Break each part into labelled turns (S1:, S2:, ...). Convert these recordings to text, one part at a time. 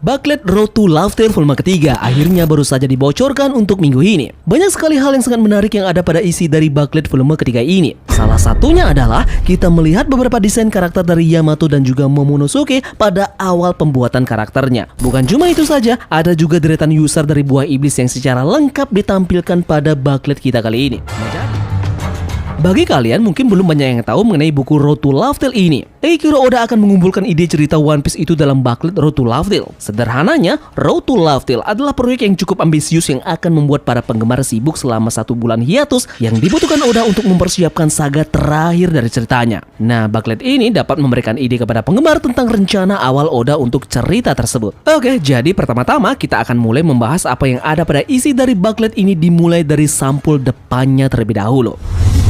S1: Bucklet Road to Laugh Tale volume ketiga akhirnya baru saja dibocorkan untuk minggu ini. Banyak sekali hal yang sangat menarik yang ada pada isi dari Bucklet volume ketiga ini. Salah satunya adalah kita melihat beberapa desain karakter dari Yamato dan juga Momonosuke pada awal pembuatan karakternya. Bukan cuma itu saja, ada juga deretan user dari buah iblis yang secara lengkap ditampilkan pada Bucklet kita kali ini. Bagi kalian mungkin belum banyak yang tahu mengenai buku Road to Laugh Tale ini. Eiichiro Oda akan mengumpulkan ide cerita One Piece itu dalam Bucklet Road to Laugh Tale. Sederhananya, Road to Laugh Tale adalah proyek yang cukup ambisius yang akan membuat para penggemar sibuk selama 1 bulan hiatus yang dibutuhkan Oda untuk mempersiapkan saga terakhir dari ceritanya. Nah, Bucklet ini dapat memberikan ide kepada penggemar tentang rencana awal Oda untuk cerita tersebut. Oke, jadi pertama-tama kita akan mulai membahas apa yang ada pada isi dari Bucklet ini, dimulai dari sampul depannya terlebih dahulu.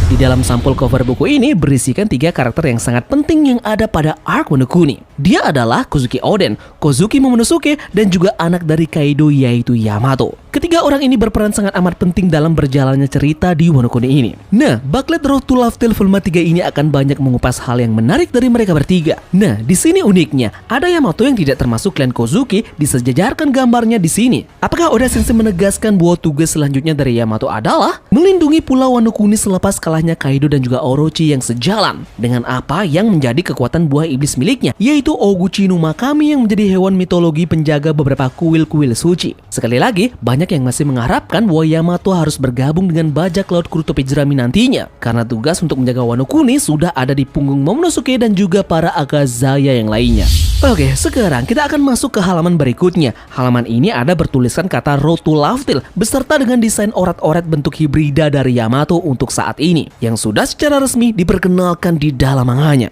S1: Di dalam sampul cover buku ini berisikan 3 karakter yang sangat penting yang ada pada arc Wano Kuni. Dia adalah Kozuki Oden, Kozuki Momonosuke, dan juga anak dari Kaido yaitu Yamato. Ketiga orang ini berperan sangat amat penting dalam berjalannya cerita di Wano Kuni ini. Nah, Bucklet Road to Laugh Tale volume 3 ini akan banyak mengupas hal yang menarik dari mereka bertiga. Nah, di sini uniknya, ada Yamato yang tidak termasuk klan Kozuki disejajarkan gambarnya di sini. Apakah Oda Sensei menegaskan bahwa tugas selanjutnya dari Yamato adalah melindungi Pulau Wano Kuni selepas kalahnya Kaido dan juga Orochi yang sejalan dengan apa yang menjadi kekuatan buah iblis miliknya, yaitu Oguchi no Makami yang menjadi hewan mitologi penjaga beberapa kuil-kuil suci. Sekali lagi, banyak yang masih mengharapkan bahwa Yamato harus bergabung dengan bajak laut Kurutopi Jerami nantinya, karena tugas untuk menjaga Wano Kuni sudah ada di punggung Momonosuke dan juga para Akazaya yang lainnya. Oke, sekarang kita akan masuk ke halaman berikutnya. Halaman ini ada bertuliskan kata Road to Laugh Tale beserta dengan desain orat-orat bentuk hibrida dari Yamato untuk saat ini, yang sudah secara resmi diperkenalkan di dalam manganya.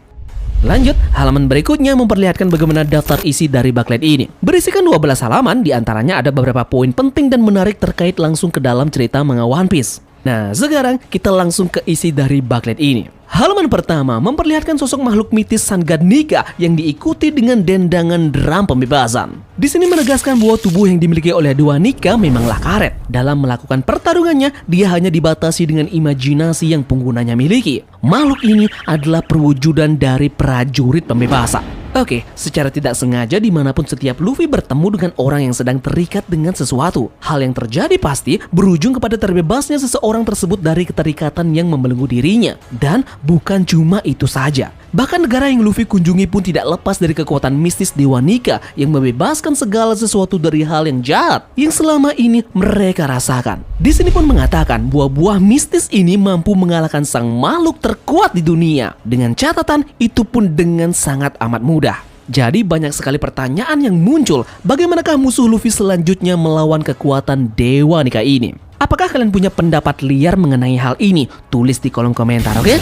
S1: Lanjut, halaman berikutnya memperlihatkan bagaimana daftar isi dari Bucklet ini. Berisikan 12 halaman, diantaranya ada beberapa poin penting dan menarik terkait langsung ke dalam cerita manga One Piece. Nah, sekarang kita langsung ke isi dari Bucklet ini. Halaman pertama memperlihatkan sosok makhluk mitis Sun God Nika yang diikuti dengan dendangan drum pembebasan. Di sini menegaskan bahwa tubuh yang dimiliki oleh dua Nika memanglah karet. Dalam melakukan pertarungannya, dia hanya dibatasi dengan imajinasi yang penggunanya miliki. Makhluk ini adalah perwujudan dari prajurit pembebasan. Oke, secara tidak sengaja dimanapun setiap Luffy bertemu dengan orang yang sedang terikat dengan sesuatu, hal yang terjadi pasti berujung kepada terbebasnya seseorang tersebut dari keterikatan yang membelenggu dirinya. Dan bukan cuma itu saja. Bahkan negara yang Luffy kunjungi pun tidak lepas dari kekuatan mistis Dewa Nika yang membebaskan segala sesuatu dari hal yang jahat yang selama ini mereka rasakan. Di sini pun mengatakan bahwa buah mistis ini mampu mengalahkan sang makhluk terkuat di dunia. Dengan catatan itu pun dengan sangat amat mudah. Jadi banyak sekali pertanyaan yang muncul, bagaimanakah musuh Luffy selanjutnya melawan kekuatan Dewa Nika ini? Apakah kalian punya pendapat liar mengenai hal ini? Tulis di kolom komentar, oke?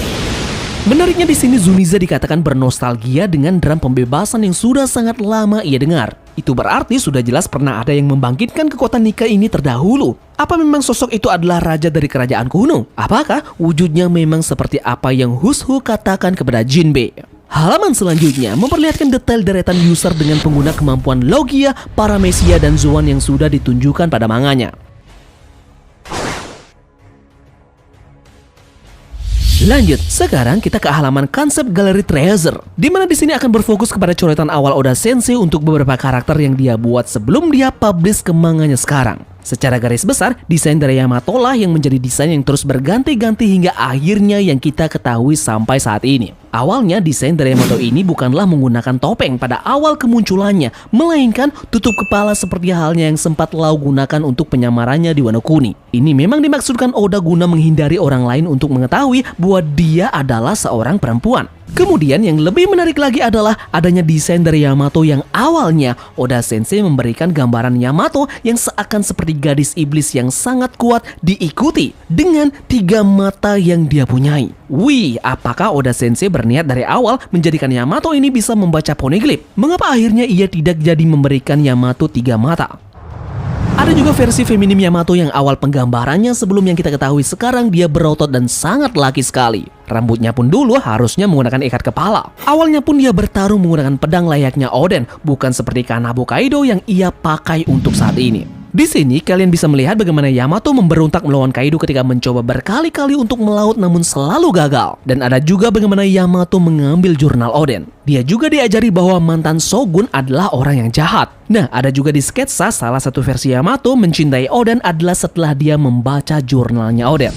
S1: Menariknya di sini Zuniza dikatakan bernostalgia dengan drum pembebasan yang sudah sangat lama ia dengar. Itu berarti sudah jelas pernah ada yang membangkitkan kekuatan Nika ini terdahulu. Apa memang sosok itu adalah raja dari kerajaan kuno? Apakah wujudnya memang seperti apa yang Hushu katakan kepada Jinbe? Halaman selanjutnya memperlihatkan detail deretan user dengan pengguna kemampuan Logia, Paramecia, dan Zoan yang sudah ditunjukkan pada manganya. Lanjut, sekarang kita ke halaman konsep Galeri Treasure, di mana di sini akan berfokus kepada coretan awal Oda Sensei untuk beberapa karakter yang dia buat sebelum dia publish ke manganya sekarang. Secara garis besar, desain dari Yamato lah yang menjadi desain yang terus berganti-ganti hingga akhirnya yang kita ketahui sampai saat ini. Awalnya desain dari Yamato ini bukanlah menggunakan topeng pada awal kemunculannya, melainkan tutup kepala seperti halnya yang sempat Lau gunakan untuk penyamarannya di Wano Kuni. Ini memang dimaksudkan Oda guna menghindari orang lain untuk mengetahui bahwa dia adalah seorang perempuan. Kemudian yang lebih menarik lagi adalah adanya desain dari Yamato yang awalnya Oda Sensei memberikan gambaran Yamato yang seakan seperti gadis iblis yang sangat kuat diikuti dengan 3 mata yang dia punyai. Wih, apakah Oda Sensei berniat dari awal menjadikan Yamato ini bisa membaca poneglyph? Mengapa akhirnya ia tidak jadi memberikan Yamato 3 mata? Ada juga versi feminim Yamato yang awal penggambarannya sebelum yang kita ketahui sekarang dia berotot dan sangat laki sekali. Rambutnya pun dulu harusnya menggunakan ikat kepala. Awalnya pun dia bertarung menggunakan pedang layaknya Oden, bukan seperti Kanabo Kaido yang ia pakai untuk saat ini. Di sini kalian bisa melihat bagaimana Yamato memberontak melawan Kaido ketika mencoba berkali-kali untuk melaut namun selalu gagal. Dan ada juga bagaimana Yamato mengambil jurnal Oden. Dia juga diajari bahwa mantan Shogun adalah orang yang jahat. Nah, ada juga di sketsa salah satu versi Yamato mencintai Oden adalah setelah dia membaca jurnalnya Oden.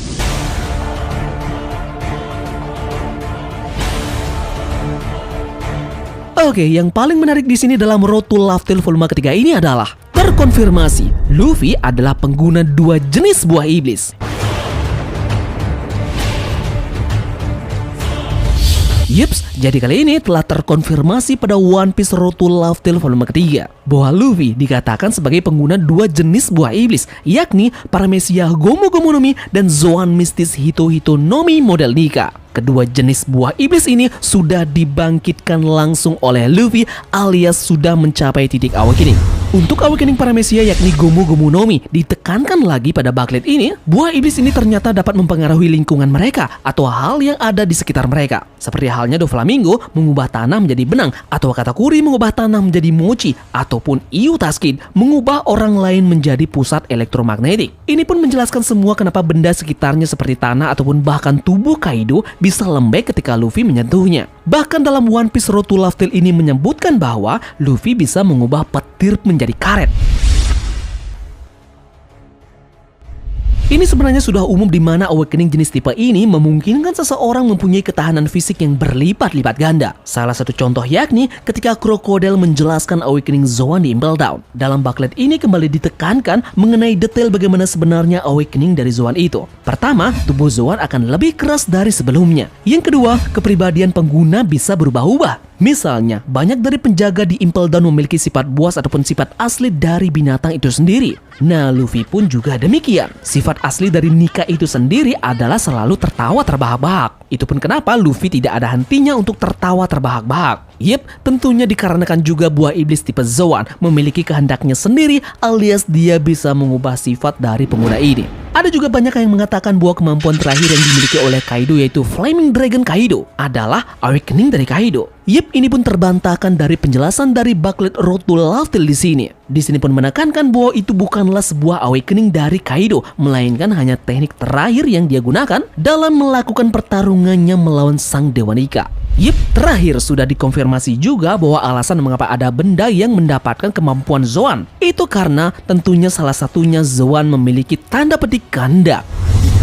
S1: Oke, yang paling menarik di sini dalam Road to Laugh Tale volume ketiga ini adalah terkonfirmasi Luffy adalah pengguna dua jenis buah iblis. Yups, jadi kali ini telah terkonfirmasi pada One Piece Road to Laugh Tale volume ketiga bahwa Luffy dikatakan sebagai pengguna dua jenis buah iblis, yakni Paramecia Gomu Gomu no Mi dan Zoan Mistis Hito Hito no Mi model Nika. Kedua jenis buah iblis ini sudah dibangkitkan langsung oleh Luffy alias sudah mencapai titik awakening. Untuk awakening Paramecia yakni Gomu Gomu no Mi ditekankan lagi pada Bucklet ini, buah iblis ini ternyata dapat mempengaruhi lingkungan mereka atau hal yang ada di sekitar mereka. Seperti halnya Doflamingo mengubah tanah menjadi benang, atau Katakuri mengubah tanah menjadi mochi, ataupun Iutaskin mengubah orang lain menjadi pusat elektromagnetik. Ini pun menjelaskan semua kenapa benda sekitarnya seperti tanah ataupun bahkan tubuh Kaido bisa lembek ketika Luffy menyentuhnya. Bahkan dalam One Piece Road to Laugh Tale ini menyebutkan bahwa Luffy bisa mengubah petir menjadi karet. Ini sebenarnya sudah umum di mana awakening jenis tipe ini memungkinkan seseorang mempunyai ketahanan fisik yang berlipat-lipat ganda. Salah satu contoh yakni ketika Crocodile menjelaskan awakening Zoan di Impel Down. Dalam Bucklet ini kembali ditekankan mengenai detail bagaimana sebenarnya awakening dari Zoan itu. Pertama, tubuh Zoan akan lebih keras dari sebelumnya. Yang kedua, kepribadian pengguna bisa berubah-ubah. Misalnya, banyak dari penjaga di Impel Down memiliki sifat buas ataupun sifat asli dari binatang itu sendiri. Nah, Luffy pun juga demikian. Sifat asli dari Nika itu sendiri adalah selalu tertawa terbahak-bahak. Itu pun kenapa Luffy tidak ada hentinya untuk tertawa terbahak-bahak. Yep, tentunya dikarenakan juga buah iblis tipe Zoan memiliki kehendaknya sendiri alias dia bisa mengubah sifat dari pengguna ini. Ada juga banyak yang mengatakan bahwa kemampuan terakhir yang dimiliki oleh Kaido yaitu Flaming Dragon Kaido adalah awakening dari Kaido. Yep, ini pun terbantahkan dari penjelasan dari Bucklet Road to Laugh Tale di sini. Di sini pun menekankan bahwa itu bukanlah sebuah awakening dari Kaido, melainkan hanya teknik terakhir yang dia gunakan dalam melakukan pertarungannya melawan sang Dewa Nika. Yep, terakhir sudah dikonfirmasi juga bahwa alasan mengapa ada benda yang mendapatkan kemampuan Zoan itu karena tentunya salah satunya Zoan memiliki tanda petik ganda.